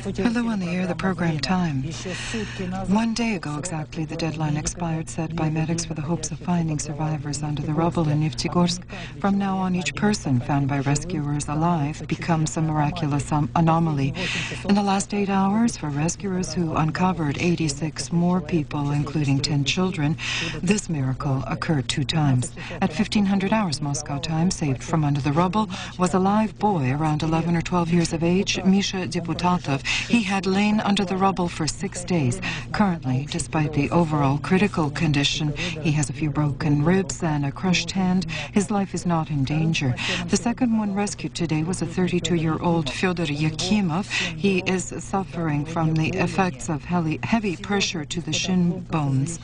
Hello on the air, the program Time. 1 day ago exactly, the deadline expired set by medics for the hopes of finding survivors under the rubble in Neftegorsk. From now on, each person found by rescuers alive becomes a miraculous anomaly. In the last 8 hours, for rescuers who uncovered 86 more people, including 10 children, this miracle occurred 2 times. At 1500 hours Moscow time, saved from under the rubble was a live boy around 11 or 12 years of age, Misha Deputatov. He had lain under the rubble for 6 days. Currently, despite the overall critical condition, he has a few broken ribs and a crushed hand. His life is not in danger. The second one rescued today was a 32-year-old Fyodor Yakimov. He is suffering from the effects of heavy pressure to the shin bones.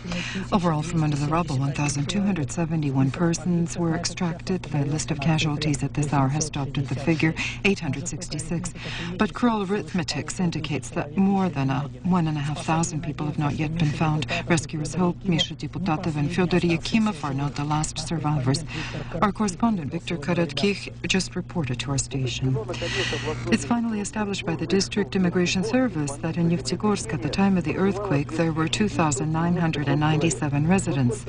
Overall, from under the rubble, 1,271 persons were extracted. The list of casualties at this hour has stopped at the figure 866. But cruel arithmetic indicates that more than 1,500 people have not yet been found. Rescuers hope Misha Deputatov and Fyodor Yakimov are not the last survivors. Our correspondent Victor Karatkich just reported to our station. It's finally established by the District Immigration Service that in Neftegorsk at the time of the earthquake there were 2,997 residents.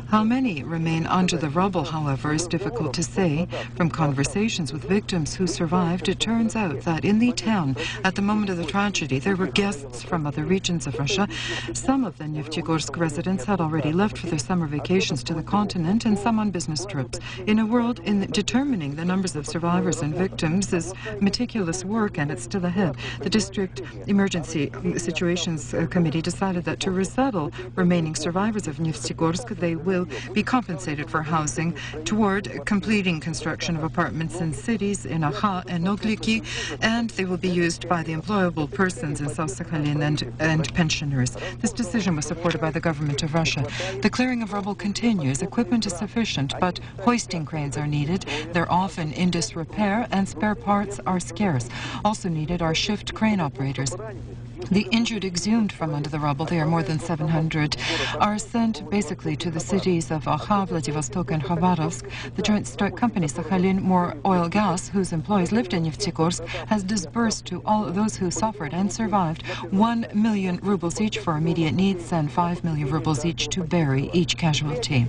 How many remain under the rubble, however, is difficult to say. From conversations with victims who survived, it turns out that in the town, at the moment of the tragedy, there were guests from other regions of Russia. Some of the Neftegorsk residents had already left for their summer vacations to the continent, and some on business trips. In a world in determining the numbers of survivors and victims is meticulous work, and it's still ahead. The District Emergency Situations Committee decided that to resettle remaining survivors of Neftegorsk, they will be compensated for housing toward completing construction of apartments in cities in Aha and Nogliki, and they will be used by the employable persons in South Sakhalin and pensioners. This decision was supported by the government of Russia. The clearing of rubble continues. Equipment is sufficient, but hoisting cranes are needed. They're often in disrepair, and spare parts are scarce. Also needed are shift crane operators. The injured exhumed from under the rubble, they are more than 700, are sent basically to the cities of Aha, Vladivostok and Khabarovsk. The joint stock company Sakhalin More Oil Gas, whose employees lived in Neftegorsk, has disbursed to all those who suffered and survived 1 million rubles each for immediate needs and 5 million rubles each to bury each casualty.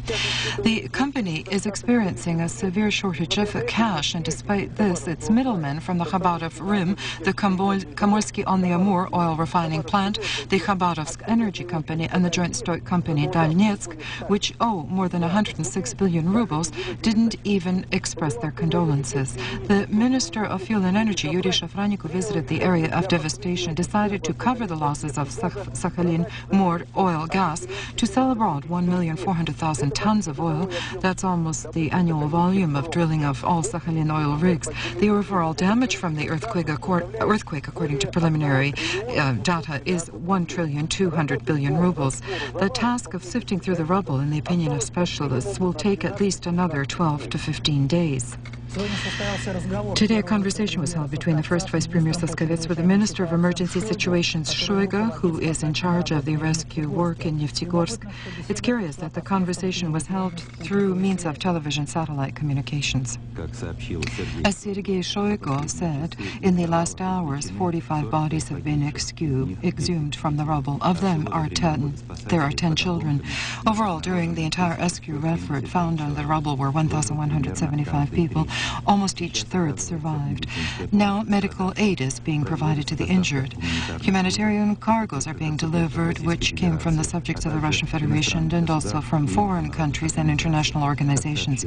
The company is experiencing a severe shortage of cash, and despite this, its middlemen from the Khabarov Rim, the Kamolsky on the Amur oil refining plant, the Khabarovsk Energy Company, and the joint stock company Dalnetsk, which owe more than 106 billion rubles, didn't even express their condolences. The Minister of Fuel and Energy, Yuri Shafraniko, visited the area of devastation, decided to cover the losses of Sakhalin More Oil Gas, to sell abroad 1,400,000 tons of oil. That's almost the annual volume of drilling of all Sakhalin oil rigs. The overall damage from the earthquake, according to preliminary data, is 1,200 billion rubles. The task of sifting through the rubble, in the opinion of specialists, will take at least another 12 to 15 days. Today, a conversation was held between the first Vice Premier Saskovets with the Minister of Emergency Situations Shoiga, who is in charge of the rescue work in Neftegorsk. It's curious that the conversation was held through means of television satellite communications. As Sergei Shoigu said, in the last hours, 45 bodies have been exhumed from the rubble. Of them there are 10 children. Overall, during the entire rescue effort, found on the rubble were 1,175 people. Almost each third survived. Now, medical aid is being provided to the injured. Humanitarian cargoes are being delivered, which came from the subjects of the Russian Federation and also from foreign countries and international organizations.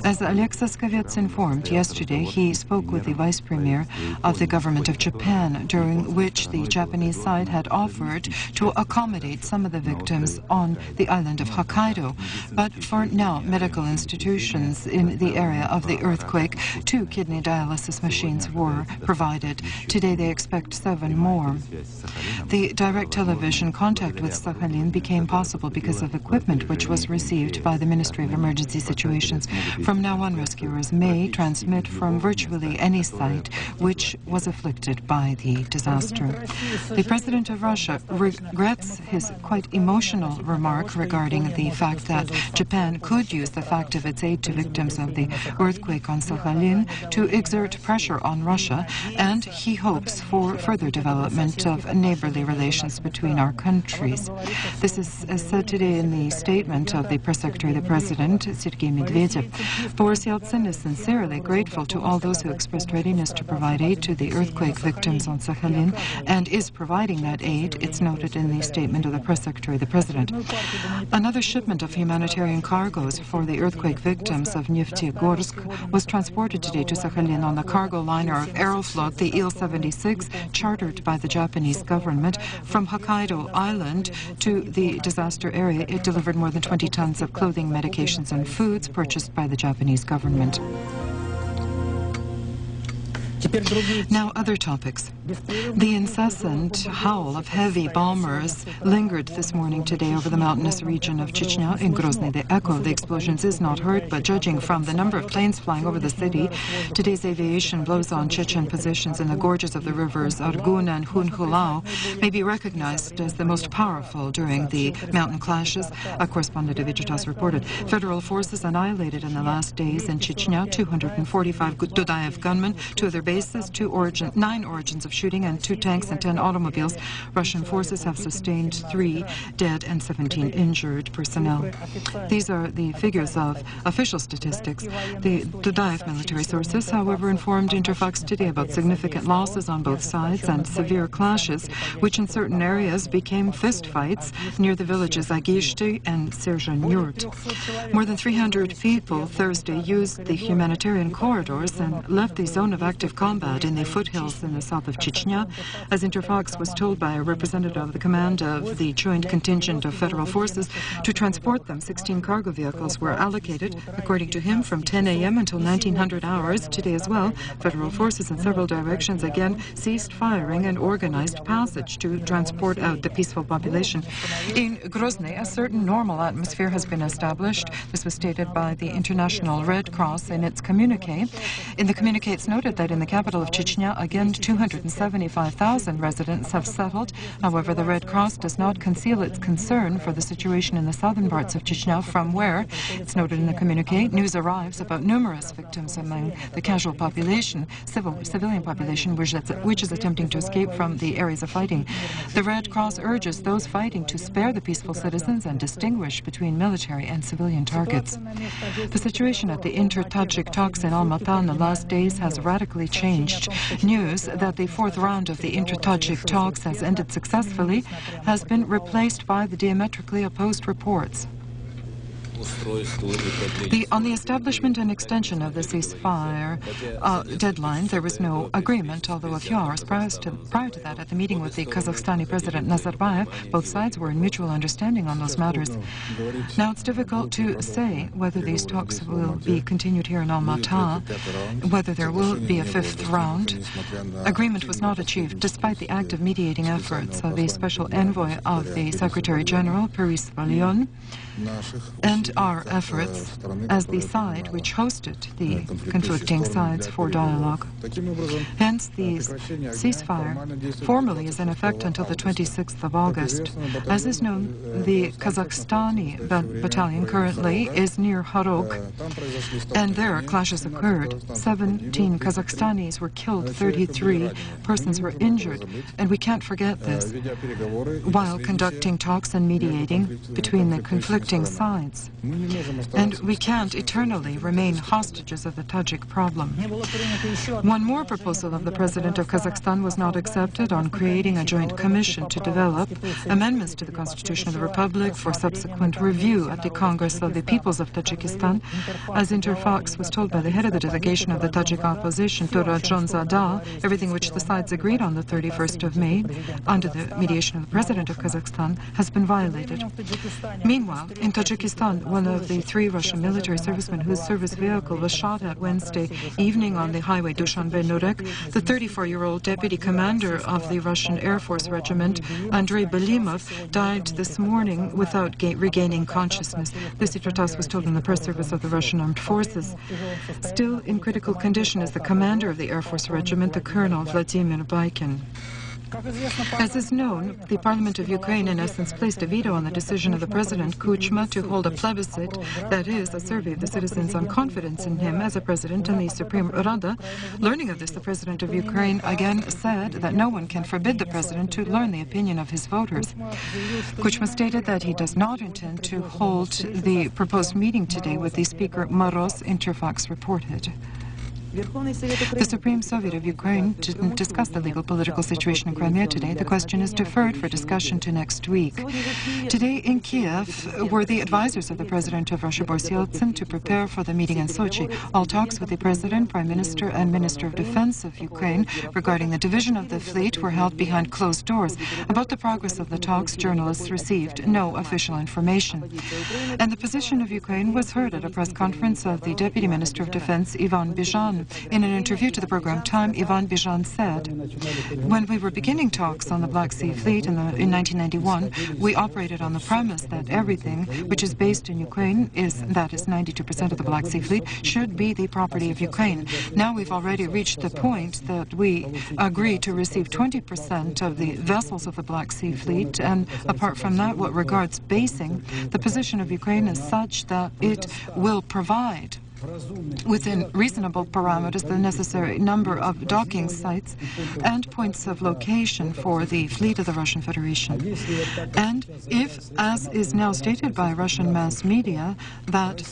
As Alexei Skovets informed yesterday, he spoke with the Vice Premier of the government of Japan, during which the Japanese side had offered to accommodate some of the victims on the island of Hokkaido. But for now, medical institutions in the area of the earthquake, 2 kidney dialysis machines were provided. Today they expect 7 more. The direct television contact with Sakhalin became possible because of equipment which was received by the Ministry of Emergency Situations. From now on, rescuers may transmit from virtually any site which was afflicted by the disaster. The President of Russia regrets his quite emotional remark regarding the fact that Japan could use the fact of its aid to victims of the earthquake on on Sakhalin to exert pressure on Russia, and he hopes for further development of neighborly relations between our countries. This is said today in the statement of the Press Secretary of the President, Sergei Medvedev. Boris Yeltsin is sincerely grateful to all those who expressed readiness to provide aid to the earthquake victims on Sakhalin and is providing that aid, it's noted in the statement of the Press Secretary of the President. Another shipment of humanitarian cargoes for the earthquake victims of Neftegorsk was transported today to Sakhalin on the cargo liner of Aeroflot, the Il-76, chartered by the Japanese government. From Hokkaido Island to the disaster area, it delivered more than 20 tons of clothing, medications and foods purchased by the Japanese government. Now, other topics. The incessant howl of heavy bombers lingered this morning today over the mountainous region of Chechnya in Grozny. The echo of the explosions is not heard, but judging from the number of planes flying over the city, today's aviation blows on Chechen positions in the gorges of the rivers Argun and Hunhulao may be recognized as the most powerful during the mountain clashes, a correspondent of Vichitas reported. Federal forces annihilated in the last days in Chechnya 245 Dudaev gunmen, 2 other bases, 9 origins of shooting, and 2 tanks and 10 automobiles. Russian forces have sustained 3 dead and 17 injured personnel. These are the figures of official statistics. The Dudaev military sources, however, informed Interfax today about significant losses on both sides and severe clashes, which in certain areas became fistfights near the villages Agishty and Serzhenyurt. More than 300 people Thursday used the humanitarian corridors and left the zone of active combat in the foothills in the south of Chechnya, as Interfax was told by a representative of the command of the joint contingent of federal forces. To transport them, 16 cargo vehicles were allocated. According to him, from 10 a.m. until 1900 hours today as well, federal forces in several directions again ceased firing and organized passage to transport out the peaceful population. In Grozny, a certain normal atmosphere has been established. This was stated by the International Red Cross in its communique. In the communique, it's noted that in the capital of Chechnya, again, 275,000 residents have settled. However, the Red Cross does not conceal its concern for the situation in the southern parts of Chechnya, from where, it's noted in the communique, news arrives about numerous victims among the casual population, civilian population, which is attempting to escape from the areas of fighting. The Red Cross urges those fighting to spare the peaceful citizens and distinguish between military and civilian targets. The situation at the inter-Tajik talks in Almaty in the last days has radically changed. News that the 4th round of the inter-Tajik talks has ended successfully has been replaced by the diametrically opposed reports. On the establishment and extension of the ceasefire deadline, there was no agreement, although a few hours prior to that, at the meeting with the Kazakhstani President Nazarbayev, both sides were in mutual understanding on those matters. Now, it's difficult to say whether these talks will be continued here in Almaty, whether there will be a 5th round. Agreement was not achieved, despite the active mediating efforts of the Special Envoy of the Secretary General, Paris Valion, and our efforts as the side which hosted the conflicting sides for dialogue. Hence, the ceasefire formally is in effect until the 26th of August. As is known, the Kazakhstani battalion currently is near Harok, and there clashes occurred. 17 Kazakhstanis were killed, 33 persons were injured, and we can't forget this, while conducting talks and mediating between the conflicting sides. And we can't eternally remain hostages of the Tajik problem. One more proposal of the President of Kazakhstan was not accepted, on creating a joint commission to develop amendments to the Constitution of the Republic for subsequent review at the Congress of the Peoples of Tajikistan. As Interfax was told by the head of the delegation of the Tajik opposition, Torajonzada, everything which the sides agreed on the 31st of May, under the mediation of the President of Kazakhstan, has been violated. Meanwhile, in Tajikistan, one of the 3 Russian military servicemen whose service vehicle was shot at Wednesday evening on the highway Dushanbe-Nurek, the 34-year-old deputy commander of the Russian Air Force Regiment, Andrei Belimov, died this morning without regaining consciousness. This Itratas was told in the press service of the Russian Armed Forces. Still in critical condition is the commander of the Air Force Regiment, the Colonel Vladimir Baikin. As is known, the Parliament of Ukraine in essence placed a veto on the decision of the President Kuchma to hold a plebiscite, that is, a survey of the citizens on confidence in him as a president in the Supreme Rada. Learning of this, the President of Ukraine again said that no one can forbid the President to learn the opinion of his voters. Kuchma stated that he does not intend to hold the proposed meeting today with the Speaker Moroz, Interfax reported. The Supreme Soviet of Ukraine didn't discuss the legal political situation in Crimea today. The question is deferred for discussion to next week. Today in Kiev were the advisors of the President of Russia, Boris Yeltsin, to prepare for the meeting in Sochi. All talks with the President, Prime Minister and Minister of Defense of Ukraine regarding the division of the fleet were held behind closed doors. About the progress of the talks, journalists received no official information. And the position of Ukraine was heard at a press conference of the Deputy Minister of Defense, Ivan Bizhan. In an interview to the program Time, Ivan Bizhan said, "When we were beginning talks on the Black Sea Fleet in 1991, we operated on the premise that everything which is based in Ukraine, that is 92% of the Black Sea Fleet, should be the property of Ukraine. Now we've already reached the point that we agree to receive 20% of the vessels of the Black Sea Fleet, and apart from that, what regards basing, the position of Ukraine is such that it will provide within reasonable parameters the necessary number of docking sites and points of location for the fleet of the Russian Federation. And if, as is now stated by Russian mass media, that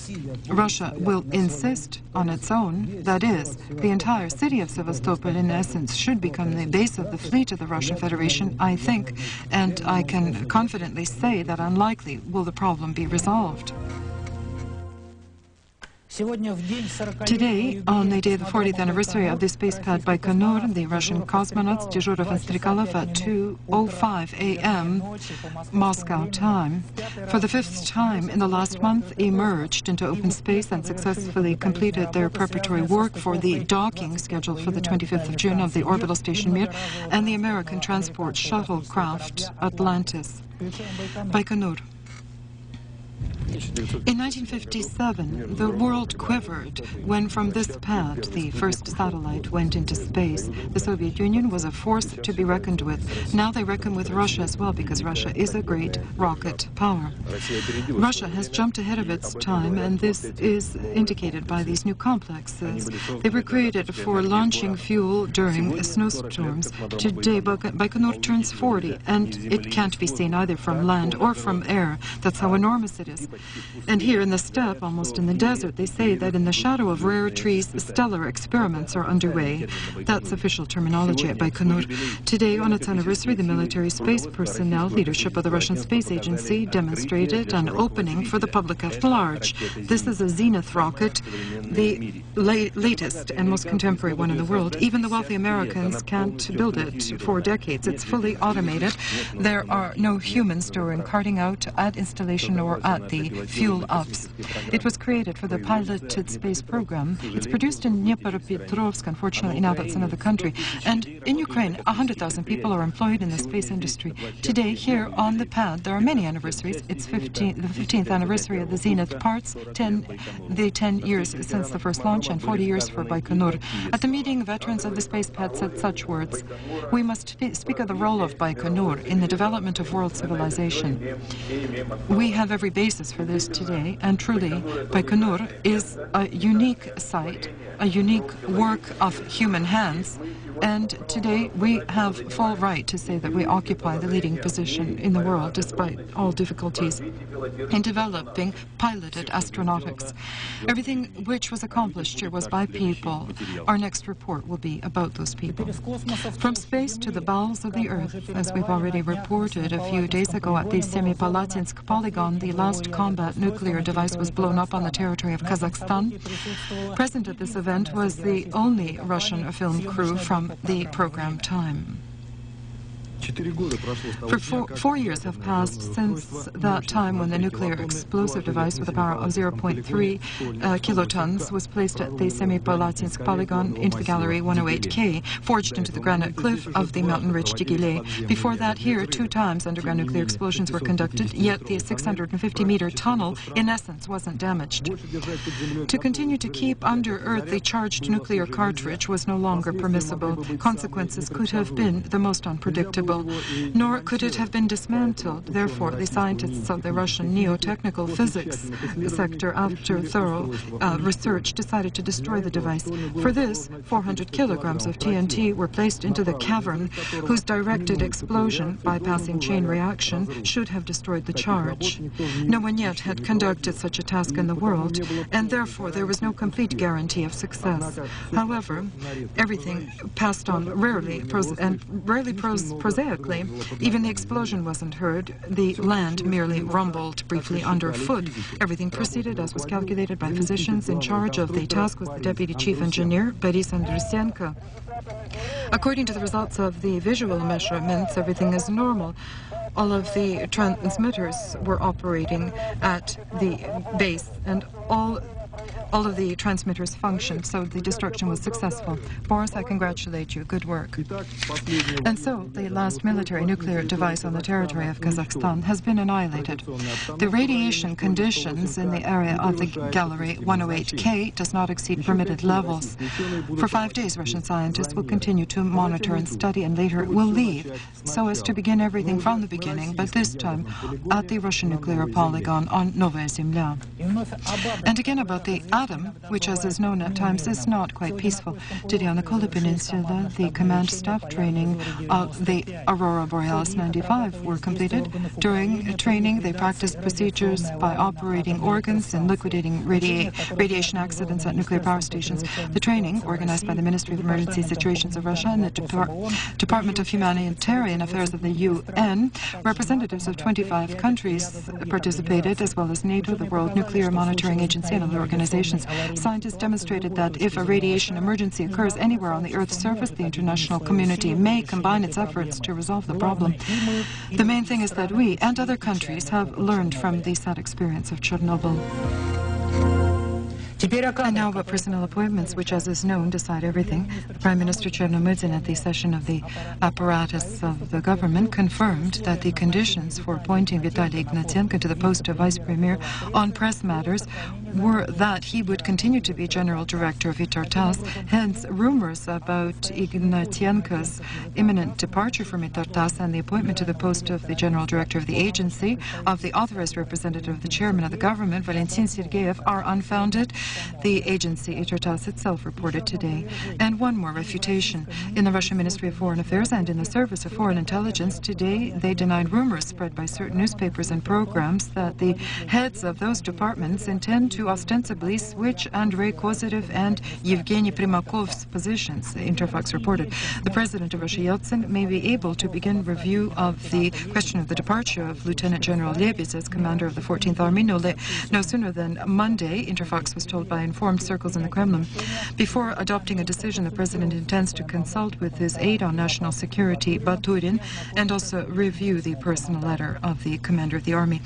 Russia will insist on its own, that is, the entire city of Sevastopol in essence should become the base of the fleet of the Russian Federation, I think, and I can confidently say that unlikely will the problem be resolved. Today, on the day of the 40th anniversary of the space pad Baikonur, the Russian cosmonauts Dezhurov and Strikalov at 2:05 a.m. Moscow time, for the fifth time in the last month, emerged into open space and successfully completed their preparatory work for the docking scheduled for the 25th of June of the orbital station Mir and the American transport shuttlecraft Atlantis. Baikonur. In 1957, the world quivered when from this pad the first satellite went into space. The Soviet Union was a force to be reckoned with. Now they reckon with Russia as well, because Russia is a great rocket power. Russia has jumped ahead of its time, and this is indicated by these new complexes. They were created for launching fuel during snowstorms. Today, Baikonur turns 40, and it can't be seen either from land or from air. That's how enormous it is. And here in the steppe, almost in the desert, they say that in the shadow of rare trees, stellar experiments are underway. That's official terminology at Baikonur. Today, on its anniversary, the military space personnel, leadership of the Russian Space Agency, demonstrated an opening for the public at large. This is a Zenith rocket, the latest and most contemporary one in the world. Even the wealthy Americans can't build it for decades. It's fully automated. There are no humans during carting out, at installation, or at the fuel ups. It was created for the piloted space program. It's produced in Dnipropetrovsk. Unfortunately, now that's another country. And in Ukraine, 100,000 people are employed in the space industry. Today, here on the pad, there are many anniversaries. It's the 15th anniversary of the Zenith parts, 10 years since the first launch, and 40 years for Baikonur. At the meeting, veterans of the space pad said such words: "We must speak of the role of Baikonur in the development of world civilization. We have every basis for this today, and truly, Baikonur is a unique site, a unique work of human hands, and today we have full right to say that we occupy the leading position in the world despite all difficulties in developing piloted astronautics. Everything which was accomplished here was by people. Our next report will be about those people. From space to the bowels of the earth, as we've already reported a few days ago at the Semipalatinsk polygon, the last combat nuclear device was blown up on the territory of Kazakhstan. Present at this event was the only Russian film crew from the program Time. For four years have passed since that time when the nuclear explosive device with a power of 0.3 kilotons was placed at the Semipalatinsk polygon into the gallery 108K, forged into the granite cliff of the mountain ridge Digile. Before that, here, 2 times underground nuclear explosions were conducted, yet the 650-meter tunnel, in essence, wasn't damaged. To continue to keep under earth the charged nuclear cartridge was no longer permissible. Consequences could have been the most unpredictable, nor could it have been dismantled. Therefore, the scientists of the Russian neo-technical physics sector, after thorough research, decided to destroy the device. For this, 400 kilograms of TNT were placed into the cavern, whose directed explosion, bypassing chain reaction, should have destroyed the charge. No one yet had conducted such a task in the world, and therefore there was no complete guarantee of success. However, everything passed on rarely prosaically. Even the explosion wasn't heard. The land merely rumbled briefly underfoot. Everything proceeded as was calculated by physicians. In charge of the task was the deputy chief engineer, Boris Andrusenko. According to the results of the visual measurements, everything is normal. All of the transmitters were operating at the base, and all of the transmitters functioned, so the destruction was successful. Boris, I congratulate you. Good work. And so, the last military nuclear device on the territory of Kazakhstan has been annihilated. The radiation conditions in the area of the gallery 108K does not exceed permitted levels. For 5 days, Russian scientists will continue to monitor and study, and later will leave, so as to begin everything from the beginning, but this time at the Russian nuclear polygon on Novaya Zemlya. And again about the atom, which, as is known at times, is not quite peaceful. Today on the Kola Peninsula, the command staff training of the Aurora Borealis 95 were completed. During training, they practiced procedures by operating organs and liquidating radiation accidents at nuclear power stations. The training, organized by the Ministry of Emergency Situations of Russia and the Department of Humanitarian Affairs of the UN, representatives of 25 countries participated, as well as NATO, the World Nuclear Monitoring Agency, and other organizations. Scientists demonstrated that if a radiation emergency occurs anywhere on the Earth's surface, the international community may combine its efforts to resolve the problem. The main thing is that we and other countries have learned from the sad experience of Chernobyl. And now about personnel appointments, which, as is known, decide everything. Prime Minister Chernomyrdin, at the session of the apparatus of the government, confirmed that the conditions for appointing Vitaly Ignatyenko to the post of Vice Premier on press matters were that he would continue to be General Director of Itartas. Hence, rumors about Ignatyenko's imminent departure from Itartas and the appointment to the post of the General Director of the agency of the authorized representative of the Chairman of the government, Valentin Sergeyev, are unfounded. The agency, Itartas itself, reported today. And one more refutation. In the Russian Ministry of Foreign Affairs and in the Service of Foreign Intelligence today, they denied rumors spread by certain newspapers and programs that the heads of those departments intend to ostensibly switch Andrei Kozyrev and Yevgeny Primakov's positions, Interfax reported. The President of Russia, Yeltsin, may be able to begin review of the question of the departure of Lieutenant General Lebedz as commander of the 14th Army no sooner than Monday, Interfax was told by informed circles in the Kremlin. Before adopting a decision, the President intends to consult with his aide on national security, Baturin, and also review the personal letter of the commander of the army.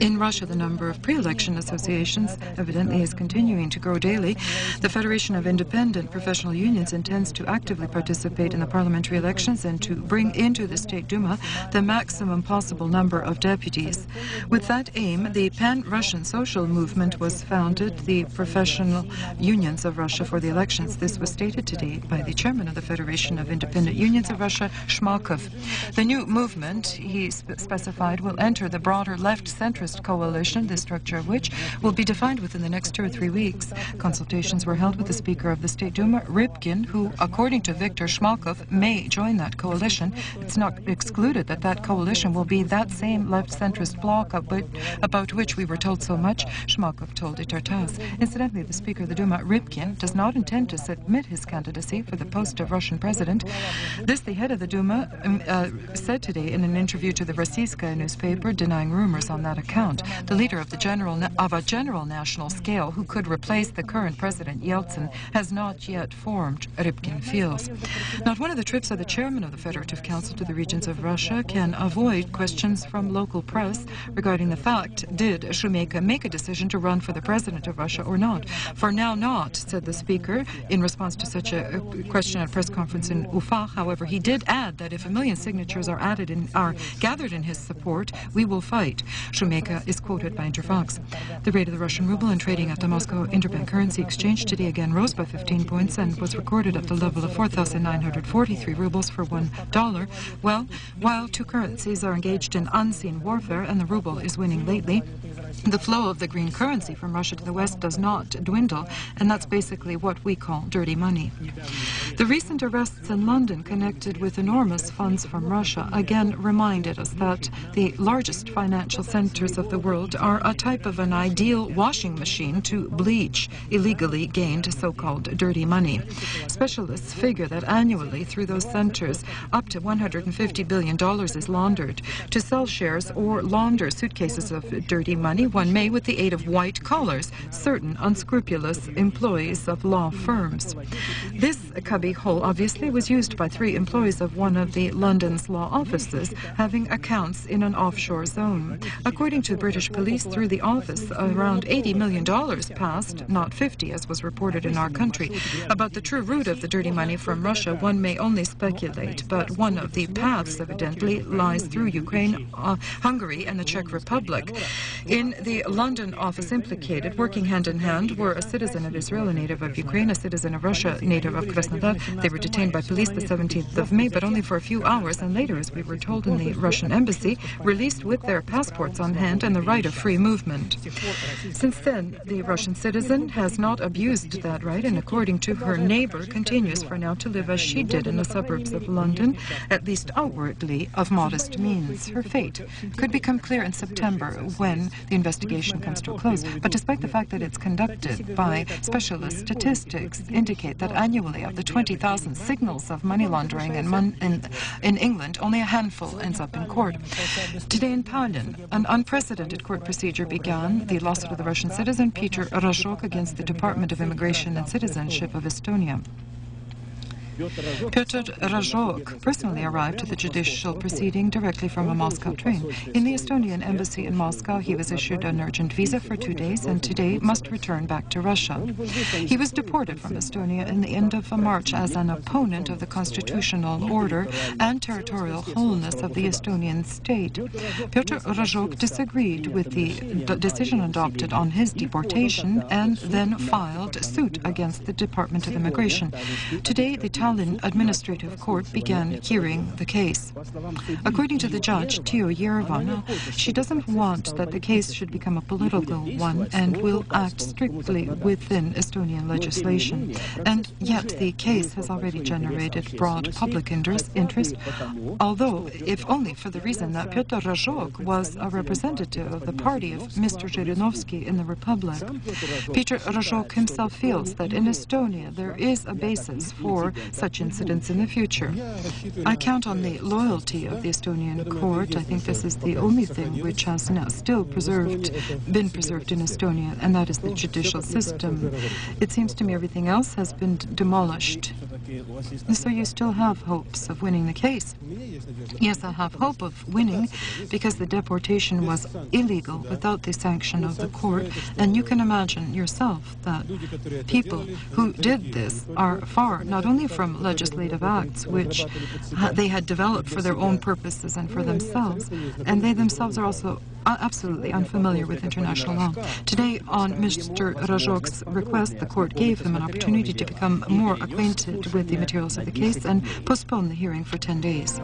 In Russia, the number of pre-election associations evidently is continuing to grow daily. The Federation of Independent Professional Unions intends to actively participate in the parliamentary elections and to bring into the State Duma the maximum possible number of deputies. With that aim, the Pan-Russian Social Movement was founded, the Professional Unions of Russia, for the elections. This was stated today by the chairman of the Federation of Independent Unions of Russia, Shmakov. The new movement, he specified, will enter the broader left-centrist coalition, the structure of which will be defined within the next 2 or 3 weeks. Consultations were held with the Speaker of the State Duma, Rybkin, who, according to Viktor Shmakov, may join that coalition. It's not excluded that that coalition will be that same left-centrist bloc about which we were told so much, Shmakov told Itartas. Incidentally, the Speaker of the Duma, Rybkin, does not intend to submit his candidacy for the post of Russian president. This, the head of the Duma, said today in an interview to the Rossiyskaya newspaper, denying rumors on that account. The leader of a general national scale who could replace the current President Yeltsin has not yet formed, Rybkin feels. Not one of the trips of the chairman of the Federative Council to the regions of Russia can avoid questions from local press regarding the fact, did Shumeka make a decision to run for the president of Russia or not? For now not, said the speaker in response to such a question at a press conference in Ufa. However, he did add that if 1 million signatures are gathered in his support, we will fight. Shumeka is quoted by Interfax. The rate of the Russian ruble in trading at the Moscow Interbank Currency Exchange today again rose by 15 points and was recorded at the level of 4,943 rubles for $1. Well, while two currencies are engaged in unseen warfare and the ruble is winning lately, the flow of the green currency from Russia to the West does not dwindle, and that's basically what we call dirty money. The recent arrests in London connected with enormous funds from Russia again reminded us that the largest financial centers of the world are a type of an ideal washing machine to bleach illegally gained so-called dirty money. Specialists figure that annually through those centers up to $150 billion is laundered. To sell shares or launder suitcases of dirty money, one may, with the aid of white collars, certain unscrupulous employees of law firms. This cubbyhole obviously was used by 3 employees of one of the London's law offices having accounts in an offshore zone. According to British police, through the office, around $80 million passed, not 50 as was reported in our country. About the true root of the dirty money from Russia, one may only speculate, but one of the paths evidently lies through Ukraine, Hungary and the Czech Republic. In the London office implicated, working hand in hand, were a citizen of Israel, a native of Ukraine, a citizen of Russia, native of Krasnodar. They were detained by police the 17th of May, but only for a few hours, and later, as we were told in the Russian embassy, released with their passports on hand and the right of free movement. Since then, the Russian citizen has not abused that right, and according to her neighbor, continues for now to live as she did in the suburbs of London, at least outwardly of modest means. Her fate could become clear in September when the investigation comes to a close. But despite the fact that it's conducted by specialists, statistics indicate that annually of the 20,000 signals of money laundering in England, only a handful ends up in court. Today in Tallinn, an unprecedented court procedure began, the lawsuit of the Russian citizen Peter Razhok against the Department of Immigration and Citizenship of Estonia. Pyotr Razhok personally arrived to the judicial proceeding directly from a Moscow train. In the Estonian embassy in Moscow, he was issued an urgent visa for 2 days and today must return back to Russia. He was deported from Estonia in the end of March as an opponent of the constitutional order and territorial wholeness of the Estonian state. Pyotr Razhok disagreed with the decision adopted on his deportation and then filed suit against the Department of Immigration. Today, the Tallinn Administrative Court began hearing the case. According to the judge, Tio Yervana, she doesn't want that the case should become a political one and will act strictly within Estonian legislation. And yet the case has already generated broad public interest, although if only for the reason that Pyotr Razhok was a representative of the party of Mr. Zhirinovsky in the Republic. Peter Razhok himself feels that in Estonia there is a basis for such incidents in the future. I count on the loyalty of the Estonian court. I think this is the only thing which has now still been preserved in Estonia, and that is the judicial system. It seems to me everything else has been demolished. So you still have hopes of winning the case? Yes, I have hope of winning because the deportation was illegal without the sanction of the court, and you can imagine yourself that people who did this are far not only from legislative acts which they had developed for their own purposes and for themselves, and they themselves are also absolutely unfamiliar with international law. Today, on Mr. Razhok's request, the court gave him an opportunity to become more acquainted with the materials of the case and postponed the hearing for 10 days.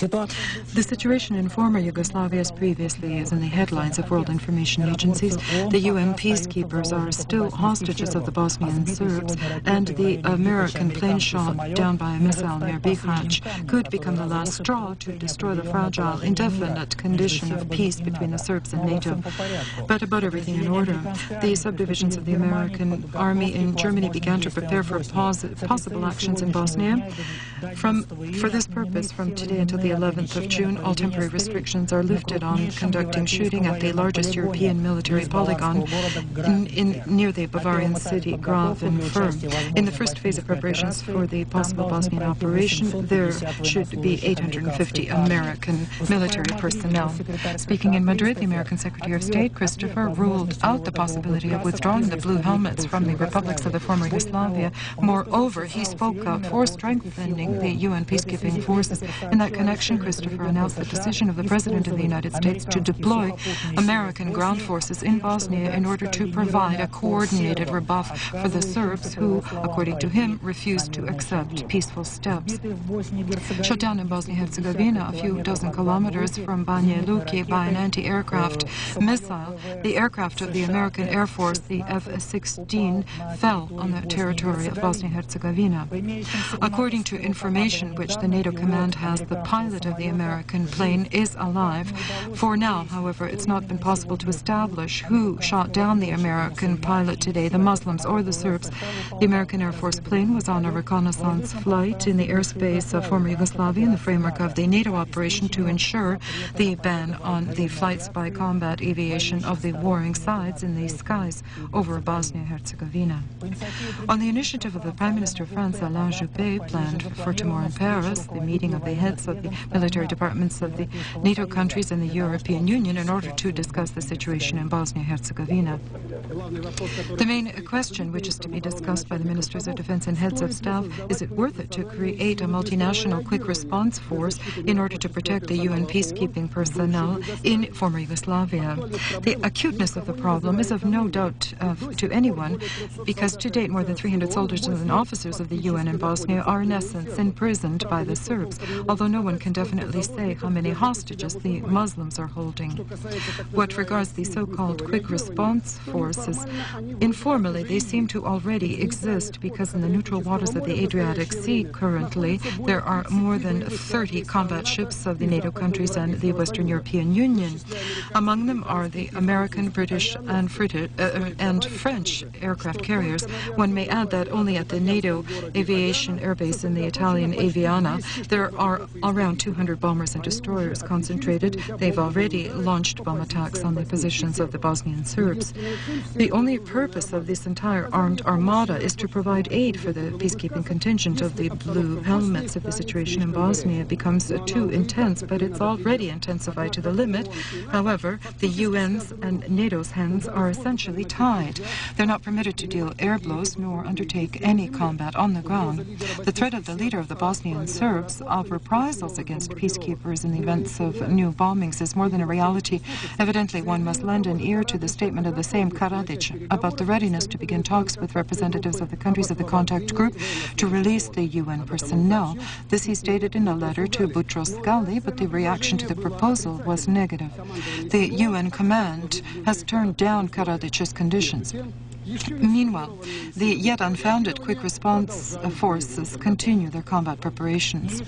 The situation in former Yugoslavia as previously is in the headlines of world information agencies. The UN peacekeepers are still hostages of the Bosnian Serbs, and the American plane shot down by a missile near Bihać could become the last straw to destroy the fragile, indefinite condition of peace between the Serbs and NATO. But about everything in order, the subdivisions of the American army in Germany began to prepare for possible actions in Bosnia. For this purpose, from today until the 11th of June, all temporary restrictions are lifted on conducting shooting at the largest European military polygon near the Bavarian city Gravenfurth. In the first phase of preparations for the possible Bosnian operation, there should be 850 American military personnel. Speaking in Madrid, the American Secretary of State, Christopher, ruled out the possibility of withdrawing the blue helmets from the republics of the former Yugoslavia. Moreover, he spoke out for strengthening the UN peacekeeping forces. In that connection, Christopher announced the decision of the President of the United States to deploy American ground forces in Bosnia in order to provide a coordinated rebuff for the Serbs who, according to him, refused to accept peaceful steps. Shot down in Bosnia-Herzegovina, a few dozen kilometers from Banja Luka by an anti-aircraft missile, the aircraft of the American Air Force, the F-16, fell on the territory of Bosnia-Herzegovina. According to information which the NATO command has, the pilot of the American plane is alive. For now, however, it's not been possible to establish who shot down the American pilot today, the Muslims or the Serbs. The American Air Force plane was on a reconnaissance flight in the airspace of former Yugoslavia in the framework of the NATO operation to ensure the ban on the flights by combat aviation of the warring sides in the skies over Bosnia-Herzegovina. On the initiative of the Prime Minister of France, Alain Juppé, planned for tomorrow in Paris, the meeting of the heads of the military departments of the NATO countries and the European Union in order to discuss the situation in Bosnia-Herzegovina. The main question which is to be discussed by the Ministers of Defense and heads of staff, is it worth it to create a multinational quick response force in order to protect the UN peacekeeping personnel in former Yugoslavia? The acuteness of the problem is of no doubt to anyone, because to date more than 300 soldiers and officers of the UN in Bosnia are in essence imprisoned by the Serbs, although no one can definitely say how many hostages the Muslims are holding. What regards the so-called quick response forces, informally they seem to already exist, because in the neutral waters of the Adriatic Sea currently there are more than 30 combat ships of the NATO countries and the Western European Union. Among them are the American, British and French aircraft carriers. One may add that only at the NATO aviation airbase in the Italian Aviana there are around 200 bombers and destroyers concentrated. They've already launched bomb attacks on the positions of the Bosnian Serbs. The only purpose of this entire armed armada is to provide aid for the peacekeeping contingent of the blue helmets. If the situation in Bosnia becomes too intense, but it's already intensified to the limit, however, the UN's and NATO's hands are essentially tied. They're not permitted to deal air blows nor undertake any combat on the ground. The threat of the leader of the Bosnian Serbs of reprisals against peacekeepers in the events of new bombings is more than a reality. Evidently, one must lend an ear to the statement of the same Karadzic about the readiness to begin talks with representatives of the countries of the contact group to release the UN personnel. This he stated in a letter to Boutros Ghali, but the reaction to the proposal was negative. The UN command has turned down Karadzic's conditions. Meanwhile, the yet unfounded quick response forces continue their combat preparations.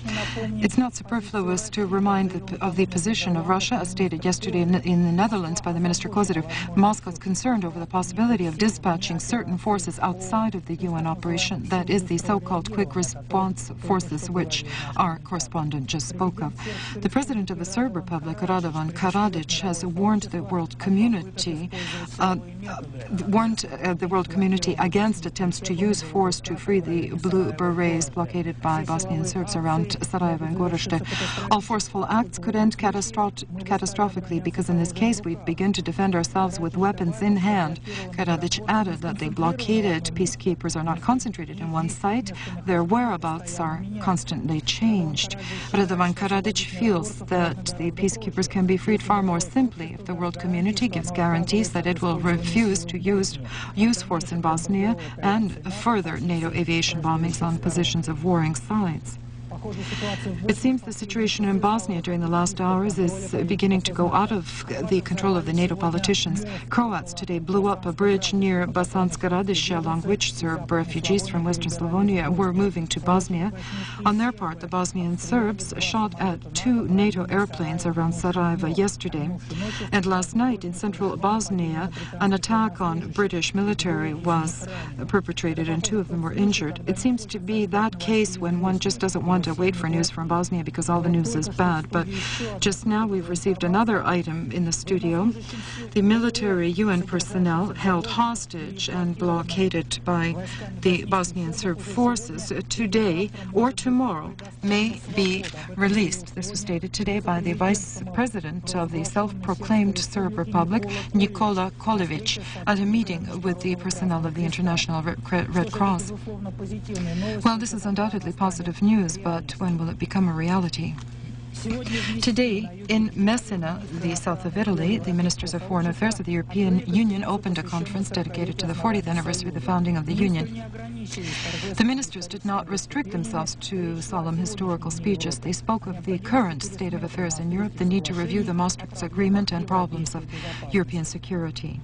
It's not superfluous to remind of the position of Russia, as stated yesterday in the Netherlands by the Minister Kozyrev. Moscow is concerned over the possibility of dispatching certain forces outside of the UN operation, that is, the so-called quick response forces, which our correspondent just spoke of. The President of the Serb Republic, Radovan Karadzic, has warned the world community against attempts to use force to free the blue berets blockaded by Bosnian Serbs around Sarajevo and Gorazde. All forceful acts could end catastrophically, because in this case we begin to defend ourselves with weapons in hand. Karadzic added that the blockaded peacekeepers are not concentrated in one site. Their whereabouts are constantly changed. Radovan Karadzic feels that the peacekeepers can be freed far more simply if the world community gives guarantees that it will refuse to use force in Bosnia and further NATO aviation bombings on positions of warring sides. It seems the situation in Bosnia during the last hours is beginning to go out of the control of the NATO politicians. Croats today blew up a bridge near Bosanska Radice, along which Serb refugees from Western Slavonia were moving to Bosnia. On their part, the Bosnian Serbs shot at 2 NATO airplanes around Sarajevo yesterday. And last night in central Bosnia, an attack on British military was perpetrated and 2 of them were injured. It seems to be that case when one just doesn't want to wait for news from Bosnia because all the news is bad. But just now we've received another item in the studio. The military UN personnel held hostage and blockaded by the Bosnian Serb forces today or tomorrow may be released. This was stated today by the Vice President of the self-proclaimed Serb Republic, Nikola Kolevic, at a meeting with the personnel of the International Red Cross. Well, this is undoubtedly positive news, but when will it become a reality? Today, in Messina, the south of Italy, the Ministers of Foreign Affairs of the European Union opened a conference dedicated to the 40th anniversary of the founding of the Union. The ministers did not restrict themselves to solemn historical speeches. They spoke of the current state of affairs in Europe, the need to review the Maastricht Agreement, and problems of European security.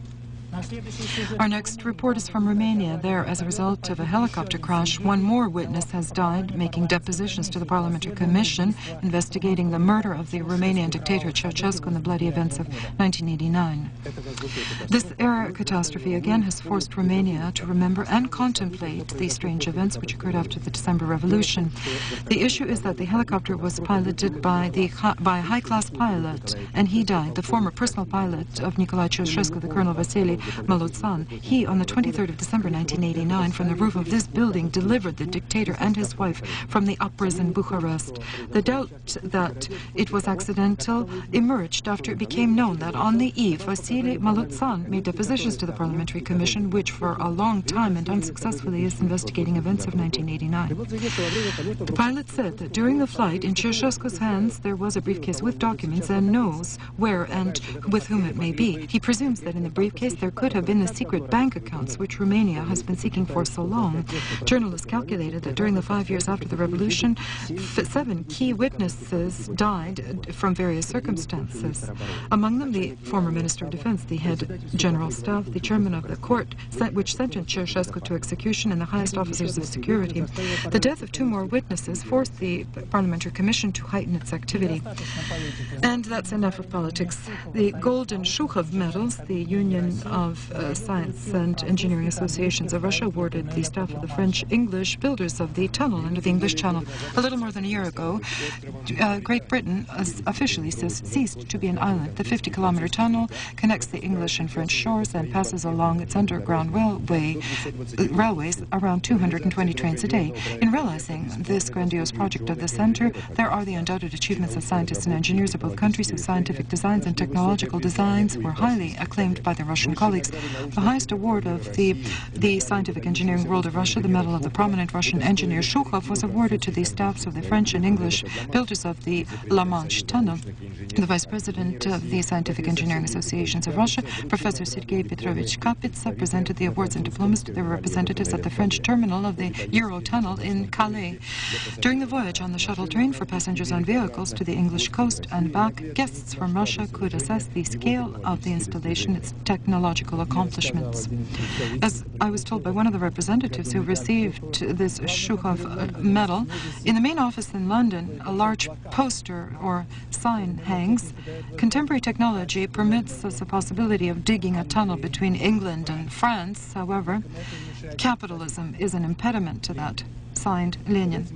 Our next report is from Romania. There, as a result of a helicopter crash, 1 more witness has died, making depositions to the Parliamentary Commission investigating the murder of the Romanian dictator Ceausescu and the bloody events of 1989. This air catastrophe again has forced Romania to remember and contemplate the strange events which occurred after the December Revolution. The issue is that the helicopter was piloted by a high-class pilot, and he died, the former personal pilot of Nicolae Ceausescu, the Colonel Vasile Malotsan. He, on the 23rd of December 1989, from the roof of this building, delivered the dictator and his wife from the uppers in Bucharest. The doubt that it was accidental emerged after it became known that on the eve, Vasile Malotsan made depositions to the Parliamentary Commission, which for a long time and unsuccessfully is investigating events of 1989. The pilot said that during the flight, in Ceausescu's hands, there was a briefcase with documents and knows where and with whom it may be. He presumes that in the briefcase there could have been the secret bank accounts which Romania has been seeking for so long. Journalists calculated that during the 5 years after the revolution, 7 key witnesses died from various circumstances. Among them, the former Minister of Defense, the head General Staff, the chairman of the court which sentenced Ceausescu to execution, and the highest officers of security. The death of 2 more witnesses forced the Parliamentary Commission to heighten its activity. And that's enough of politics. The Golden Shukhov medals, the Union of Science and Engineering Associations of Russia, awarded the staff of the French-English builders of the tunnel under the English Channel. A little more than a year ago, Great Britain officially ceased to be an island. The 50-kilometer tunnel connects the English and French shores and passes along its underground railways around 220 trains a day. In realizing this grandiose project of the centre, there are the undoubted achievements of scientists and engineers of both countries whose scientific designs and technological designs were highly acclaimed by their Russian colleagues. The highest award of the scientific engineering world of Russia, the Medal of the Prominent Russian Engineer Shukhov, was awarded to the staffs of the French and English builders of the La Manche Tunnel. The Vice President of the Scientific Engineering Associations of Russia, Professor Sergei Petrovich Kapitsa, presented the awards and diplomas to their representatives at the French terminal of the Eurotunnel in Calais. During the voyage on the shuttle train for passengers on vehicles to the English coast and back, guests from Russia could assess the scale of the installation, its technological accomplishments. As I was told by one of the representatives who received this Shukhov medal, in the main office in London, a large poster or sign hangs. Contemporary technology permits us the possibility of digging a tunnel between England and France. However, capitalism is an impediment to that. Signed, Lenin.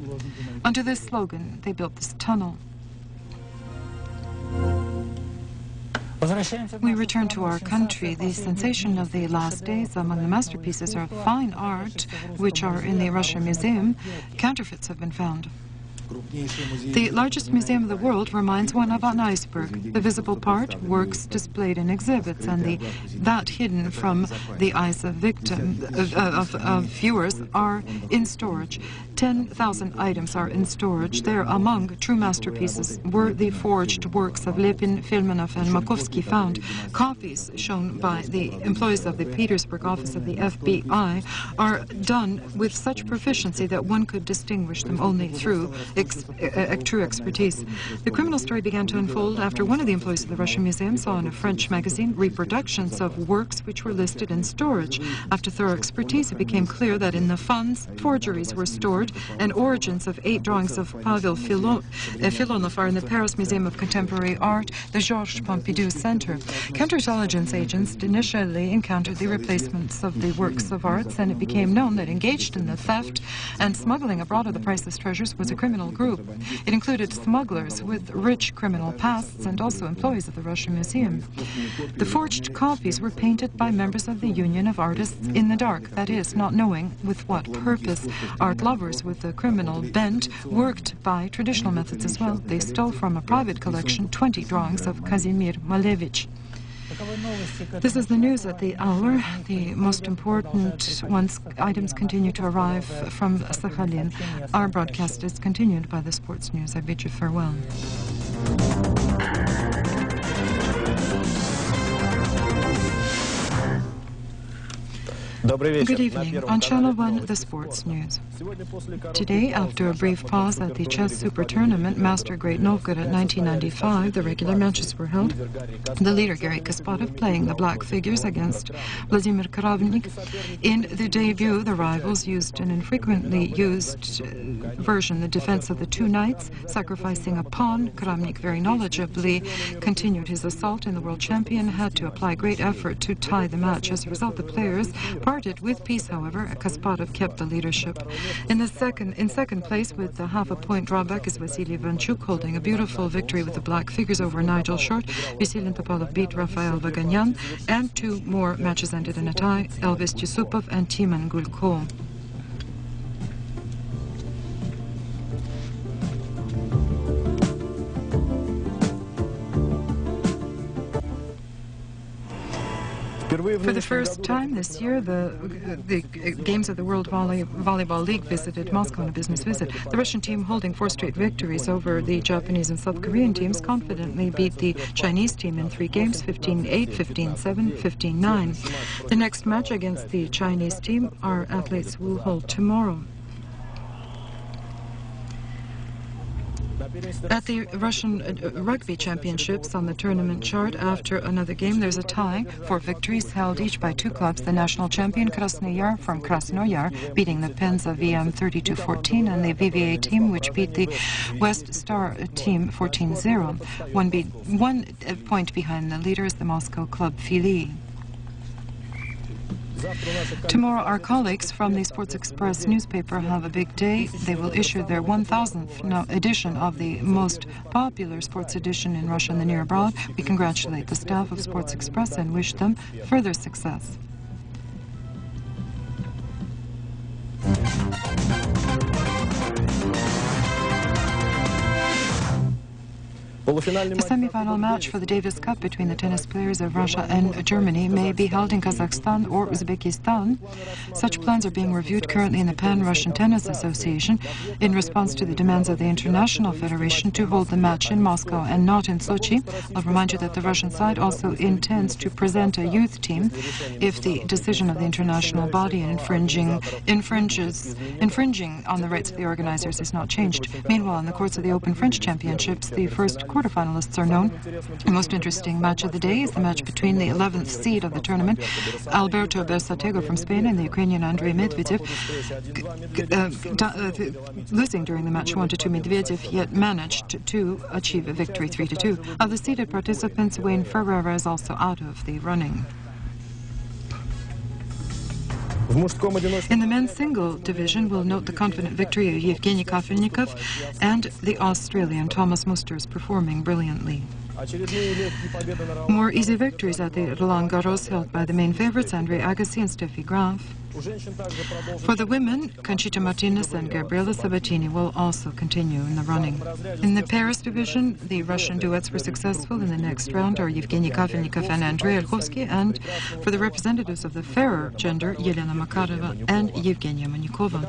Under this slogan, they built this tunnel. We return to our country. The sensation of the last days among the masterpieces of fine art, which are in the Russian Museum, counterfeits have been found. The largest museum of the world reminds one of an iceberg. The visible part, works displayed in exhibits, and that hidden from the eyes of viewers, are in storage. 10,000 items are in storage. There, among true masterpieces, were the forged works of Lepin, Filmonov, and Makovsky found. Copies shown by the employees of the Petersburg office of the FBI are done with such proficiency that one could distinguish them only through true expertise. The criminal story began to unfold after one of the employees of the Russian Museum saw in a French magazine reproductions of works which were listed in storage. After thorough expertise, it became clear that in the funds, forgeries were stored, and origins of 8 drawings of Pavel Filonov are in the Paris Museum of Contemporary Art, the Georges Pompidou Center. Counterintelligence agents initially encountered the replacements of the works of arts, and it became known that engaged in the theft and smuggling abroad of the priceless treasures was a criminal group. It included smugglers with rich criminal pasts and also employees of the Russian Museum. The forged copies were painted by members of the Union of Artists in the dark, that is, not knowing with what purpose. Art lovers with a criminal bent worked by traditional methods as well. They stole from a private collection 20 drawings of Kazimir Malevich. This is the news at the hour. The most important items continue to arrive from Sakhalin. Our broadcast is continued by the sports news. I bid you farewell. Good evening. On Channel 1, the sports news. Today, after a brief pause at the chess super tournament Master Great Novgorod 1995, the regular matches were held. The leader, Garry Kasparov, playing the black figures against Vladimir Kravnik. In the debut, the rivals used an infrequently used version, the defense of the 2 knights, sacrificing a pawn. Kravnik very knowledgeably continued his assault, and the world champion had to apply great effort to tie the match. As a result, the players parted with peace, however. Kasparov kept the leadership. In second place, with a half-a-point drawback, is Vasily Ivanchuk, holding a beautiful victory with the black figures over Nigel Short. Vasilij Topalov beat Rafael Vaganyan, and 2 more matches ended in a tie, Elvis Yusupov and Timan Gulko. For the first time this year, the games of the World Volleyball League visited Moscow on a business visit. The Russian team, holding 4 straight victories over the Japanese and South Korean teams, confidently beat the Chinese team in 3 games, 15-8, 15-7, 15-9. The next match against the Chinese team, our athletes will hold tomorrow. At the Russian Rugby Championships, on the tournament chart, after another game, there's a tie for victories held each by 2 clubs. The national champion Krasny Yar from Krasnoyar beating the Pens of VM 32-14, and the VVA team, which beat the West Star team 14-0. One point behind the leader is the Moscow club Fili. Tomorrow, our colleagues from the Sports Express newspaper have a big day. They will issue their 1000th edition of the most popular sports edition in Russia and the near abroad. We congratulate the staff of Sports Express and wish them further success. The semi-final match for the Davis Cup between the tennis players of Russia and Germany may be held in Kazakhstan or Uzbekistan. Such plans are being reviewed currently in the Pan-Russian Tennis Association in response to the demands of the International Federation to hold the match in Moscow and not in Sochi. I'll remind you that the Russian side also intends to present a youth team if the decision of the international body infringing on the rights of the organizers is not changed. Meanwhile, in the courts of the Open French Championships, the first quarterfinalists are known. The most interesting match of the day is the match between the 11th seed of the tournament, Alberto Bersatego from Spain, and the Ukrainian Andrei Medvedev. Losing during the match 1-2, Medvedev yet managed to achieve a victory 3-2. Of the seeded participants, Wayne Ferreira is also out of the running. In the men's single division, we'll note the confident victory of Yevgeny Kafelnikov and the Australian Thomas Musters performing brilliantly. More easy victories at the Roland Garros held by the main favorites, Andrei Agassi and Steffi Graf. For the women, Conchita Martinez and Gabriela Sabatini will also continue in the running. In the Paris division, the Russian duets were successful. In the next round are Yevgeny Kafelnikov and Andrei Elkovsky, and for the representatives of the fairer gender, Yelena Makarova and Yevgenia Manikova.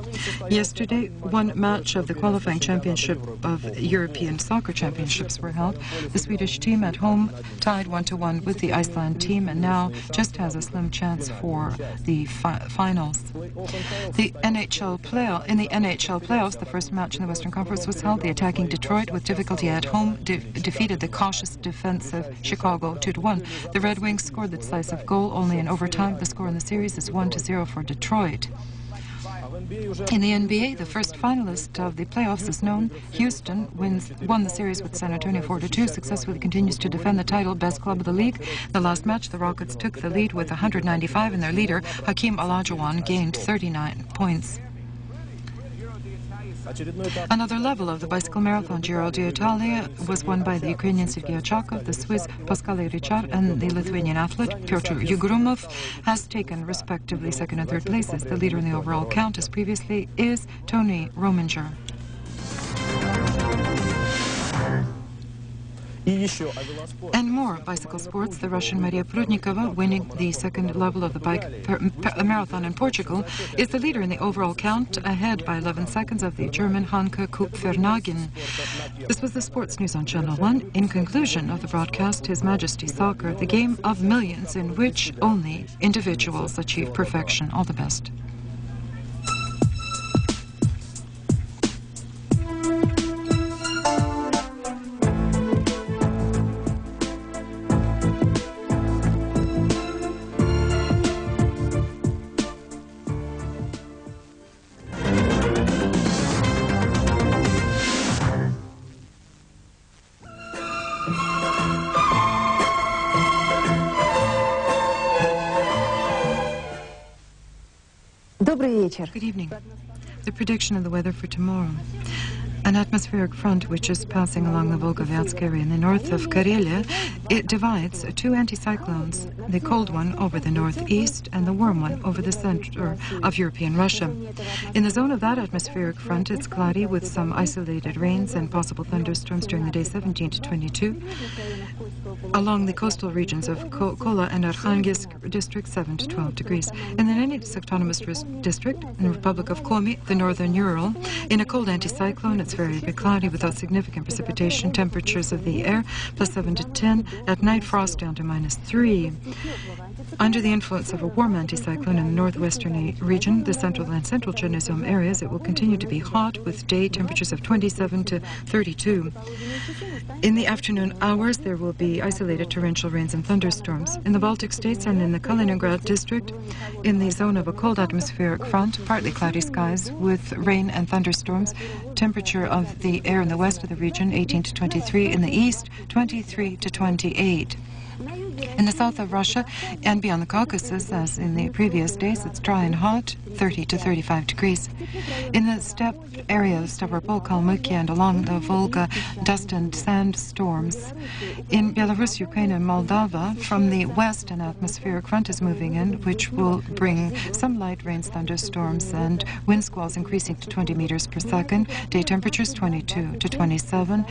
Yesterday, one match of the qualifying championship of European Soccer Championships were held. The Swedish team at home tied 1-1 with the Iceland team and now just has a slim chance for the final finals. In the NHL playoffs, the first match in the Western Conference was held. The attacking Detroit, with difficulty at home, defeated the cautious defensive Chicago 2-1. The Red Wings scored the decisive goal only in overtime. The score in the series is 1-0 for Detroit. In the NBA, the first finalist of the playoffs is known. Houston won the series with San Antonio 4-2, successfully continues to defend the title, best club of the league. The last match, the Rockets took the lead with 195, and their leader, Hakeem Olajuwon, gained 39 points. Another level of the bicycle marathon, Giro d'Italia, was won by the Ukrainian Sergei Ochakov, the Swiss Pascal Richard, and the Lithuanian athlete Pyotr Yugurumov has taken respectively second and third places. The leader in the overall count, as previously, is Tony Rominger. And more bicycle sports. The Russian Maria Prudnikova, winning the second level of the marathon in Portugal, is the leader in the overall count, ahead by 11 seconds of the German Hanke Kupfernagen. This was the sports news on Channel 1. In conclusion of the broadcast, His Majesty Soccer, the game of millions in which only individuals achieve perfection. All the best. Good evening. The prediction of the weather for tomorrow. An atmospheric front which is passing along the Volga-Vyatsk area in the north of Karelia, it divides two anticyclones, the cold one over the northeast and the warm one over the center of European Russia. In the zone of that atmospheric front, it's cloudy with some isolated rains and possible thunderstorms during the day, 17 to 22. Along the coastal regions of Kola and Arkhangelsk district, 7 to 12 degrees. In the Nenets Autonomous District, in the Republic of Komi, the northern Ural, in a cold anticyclone, it's very cloudy without significant precipitation. Temperatures of the air +7 to 10. At night, frost down to -3. Under the influence of a warm anticyclone in the northwestern region, the central and central Chernozem areas, it will continue to be hot with day temperatures of 27 to 32. In the afternoon hours, there will be isolated torrential rains and thunderstorms. In the Baltic states and in the Kaliningrad district, in the zone of a cold atmospheric front, partly cloudy skies with rain and thunderstorms. Temperature of the air in the west of the region, 18 to 23. In the east, 23 to 28. In the south of Russia and beyond the Caucasus, as in the previous days, it's dry and hot, 30 to 35 degrees. In the steppe area of Stavropol, Kalmykia, and along the Volga, dust and sand storms. In Belarus, Ukraine, and Moldova, from the west, an atmospheric front is moving in, which will bring some light rains, thunderstorms, and wind squalls increasing to 20 meters per second. Day temperatures 22 to 27,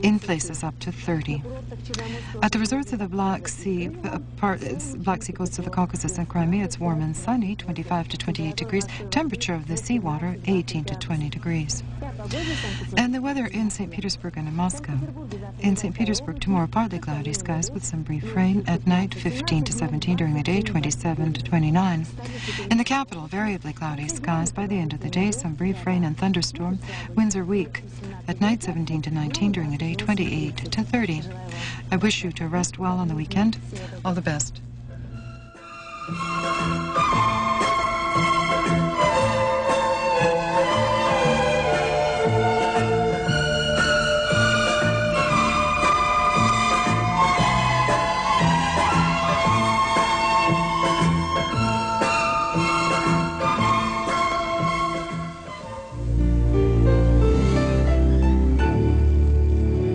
in places up to 30. At the resorts of the Black Sea coast of the Caucasus and Crimea, it's warm and sunny, 25 to 28 degrees. Temperature of the seawater, 18 to 20 degrees. And the weather in St. Petersburg and in Moscow. In St. Petersburg, tomorrow, partly cloudy skies with some brief rain. At night, 15 to 17. During the day, 27 to 29. In the capital, variably cloudy skies. By the end of the day, some brief rain and thunderstorm. Winds are weak. At night, 17 to 19. During the day, 28 to 30. I wish you to rest well on the weekend. All the best.